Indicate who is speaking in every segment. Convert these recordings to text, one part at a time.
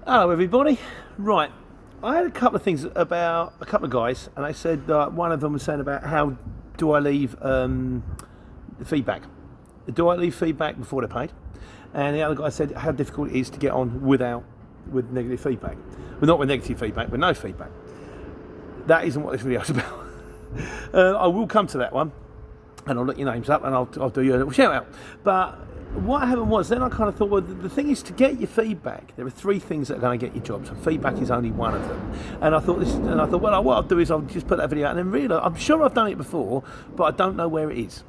Speaker 1: Hello everybody. Right, I had a couple of things about a couple of guys, and they said one of them was saying about how do I leave feedback? Do I leave feedback before they're paid? And the other guy said how difficult it is to get on with negative feedback. Well, not with negative feedback, with no feedback. That isn't what this video is about. I will come to that one, and I'll look your names up, and I'll do you a little shout out. But what happened was, then I kind of thought, well, the thing is to get your feedback. There are three things that are going to get you jobs, and feedback is only one of them. And I thought, well, what I'll do is I'll just put that video out, and then realise I'm sure I've done it before, but I don't know where it is.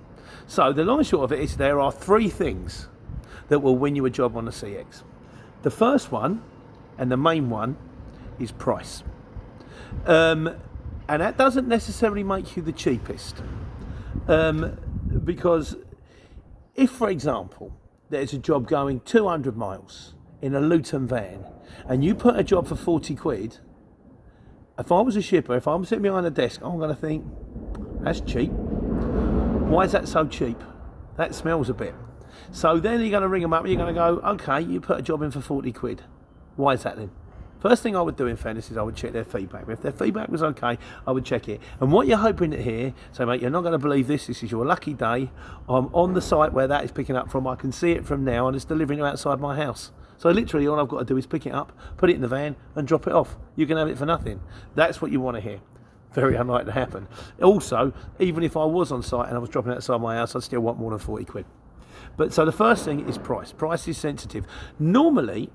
Speaker 1: So the long and short of it is, there are three things that will win you a job on the CX. The first one, and the main one, is price. And that doesn't necessarily make you the cheapest, because if, for example, there's a job going 200 miles in a Luton van, and you put a job for 40 quid, if I was a shipper, if I'm sitting behind a desk, I'm going to think, that's cheap. Why is that so cheap? That smells a bit. So then you're going to ring them up and you're going to go, okay, you put a job in for 40 quid. Why is that then? First thing I would do, in fairness, is I would check their feedback. If their feedback was okay, I would check it. And what you're hoping to hear, so mate, you're not going to believe this is your lucky day. I'm on the site where that is picking up from. I can see it from now, and it's delivering it outside my house. So literally all I've got to do is pick it up, put it in the van, and drop it off. You can have it for nothing. That's what you want to hear. Very unlikely to happen. Also, even if I was on site and I was dropping it outside my house, I'd still want more than 40 quid. But so the first thing is price. Price is sensitive. Normally,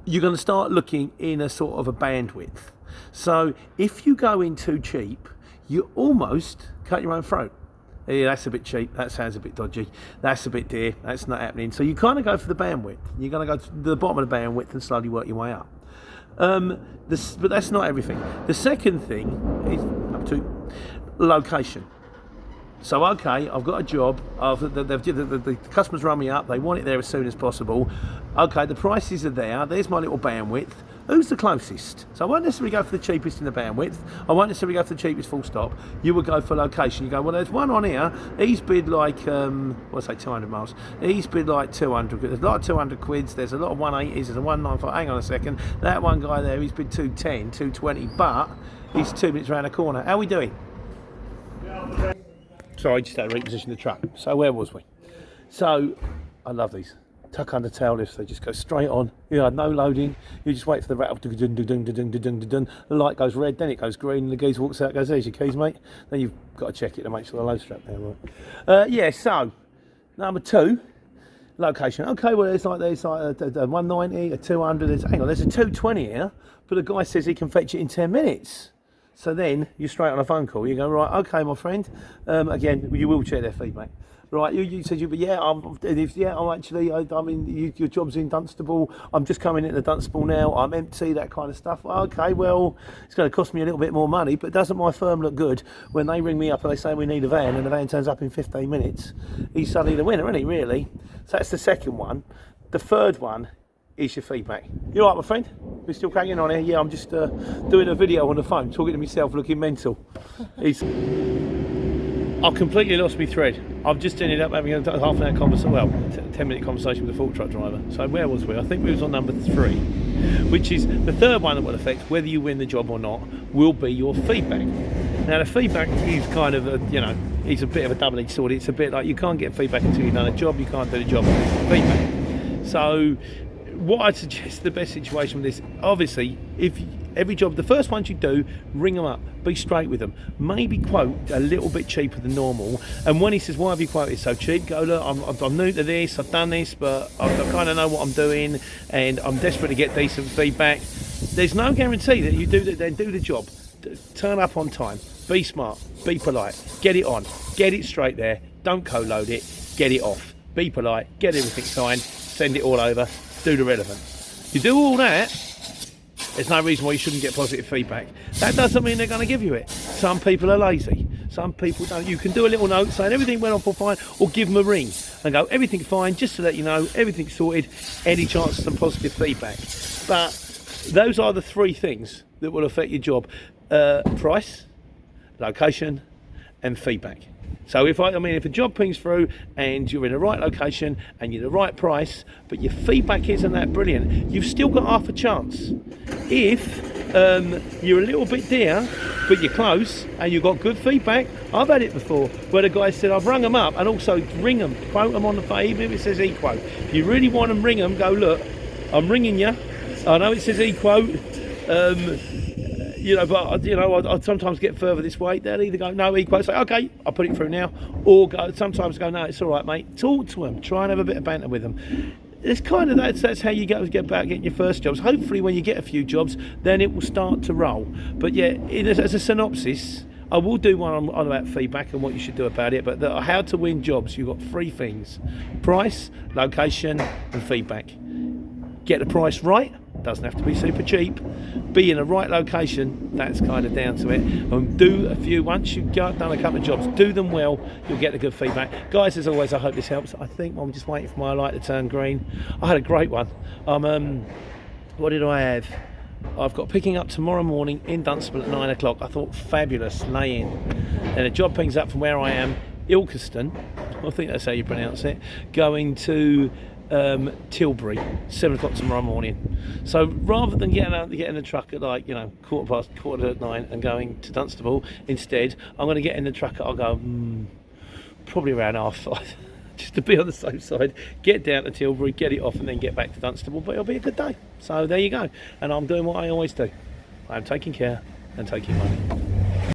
Speaker 1: you're going to start looking in a sort of a bandwidth. So if you go in too cheap, you almost cut your own throat. Yeah, that's a bit cheap, that sounds a bit dodgy, that's a bit dear, that's not happening. So you kind of go for the bandwidth. You're going to go to the bottom of the bandwidth and slowly work your way up. But that's not everything. The second thing is up to location. So okay, I've got a job. The customers run me up. They want it there as soon as possible. Okay, the prices are there. There's my little bandwidth. Who's the closest? So I won't necessarily go for the cheapest in the bandwidth. I won't necessarily go for the cheapest full stop. You would go for location. You go, well, there's one on here. He's bid like, 200 miles. He's bid like 200. There's a lot of 200 quids. There's a lot of 180s. There's a 195. Hang on a second. That one guy there, he's bid 210, 220, but he's 2 minutes around the corner. How are we doing? Sorry, I just had to reposition the truck. So where was we? So, I love these. Tuck under tail lifts, they just go straight on. You know, no loading. You just wait for the rattle. The light goes red, then it goes green, and the geese walks out, goes, there's your keys, mate. Then you've got to check it to make sure the load strap there, right? So, number two, location. Okay, well, there's like a 190, a 200, there's a 220 here, but the guy says he can fetch it in 10 minutes. So then you're straight on a phone call. You go, right, okay, my friend. Again, you will check their feedback. Right, you said your job's in Dunstable. I'm just coming into Dunstable now. I'm empty, that kind of stuff. Okay, well, it's going to cost me a little bit more money, but doesn't my firm look good when they ring me up and they say we need a van, and the van turns up in 15 minutes? He's suddenly the winner, isn't he? Really? So that's the second one. The third one is your feedback. You all right, my friend? We're still cracking on here? Yeah, I'm just doing a video on the phone, talking to myself, looking mental. I've completely lost my thread. I've just ended up having a half an hour conversation, well, 10-minute conversation with a fork truck driver. So where was we? I think we was on number 3, which is the third one that will affect whether you win the job or not, will be your feedback. Now the feedback is kind of it's a bit of a double-edged sword. It's a bit like you can't get feedback until you've done a job. You can't do the job without feedback. So what I'd suggest, the best situation with this, obviously, if every job, the first ones you do, ring them up, be straight with them, maybe quote a little bit cheaper than normal, and when he says, why have you quoted so cheap, go, look, I'm new to this, I've done this, but I kind of know what I'm doing, and I'm desperate to get decent feedback. There's no guarantee that you do the job. Turn up on time, be smart, be polite, get it on, get it straight there, don't co-load it, get it off, be polite, get everything signed, send it all over, do the relevant. You do all that, there's no reason why you shouldn't get positive feedback. That doesn't mean they're going to give you it. Some people are lazy. Some people don't. You can do a little note saying everything went off all fine, or give them a ring and go, everything's fine, just to let you know, everything's sorted, any chance of some positive feedback. But those are the three things that will affect your job. Price, location, and feedback. So if if a job pings through and you're in the right location and you're the right price, but your feedback isn't that brilliant, you've still got half a chance. If you're a little bit there, but you're close and you've got good feedback, I've had it before where the guy said, I've rung them up, and also ring them, quote them on the phone, even if it says e-quote. If you really want them, ring them, go, look, I'm ringing you. I know it says e-quote. But I sometimes get further this way. They'll either go, no, e-quote, say, okay, I'll put it through now, or sometimes go, no, it's all right, mate. Talk to them, try and have a bit of banter with them. It's kind of that's how you get about getting your first jobs. Hopefully, when you get a few jobs, then it will start to roll. But yeah, as a synopsis, I will do one on about feedback and what you should do about it. But how to win jobs, you've got 3 things: price, location, and feedback. Get the price right. Doesn't have to be super cheap. Be in the right location. That's kind of down to it. And do a few. Once you've done a couple of jobs, do them well. You'll get the good feedback. Guys, as always, I hope this helps. I think I'm just waiting for my light to turn green. I had a great one. What did I have? I've got picking up tomorrow morning in Dunstable at 9 o'clock. I thought, fabulous, lay in. And a job pings up from where I am, Ilkeston. I think that's how you pronounce it. Going to Tilbury, 7 o'clock tomorrow morning. So rather than getting in the truck at quarter to 9 and going to Dunstable, instead I'm going to get in the truck at, I'll go probably around 5:30 just to be on the safe side, get down to Tilbury, get it off, and then get back to Dunstable. But it'll be a good day. So there you go. And I'm doing what I always do. I'm taking care and taking money.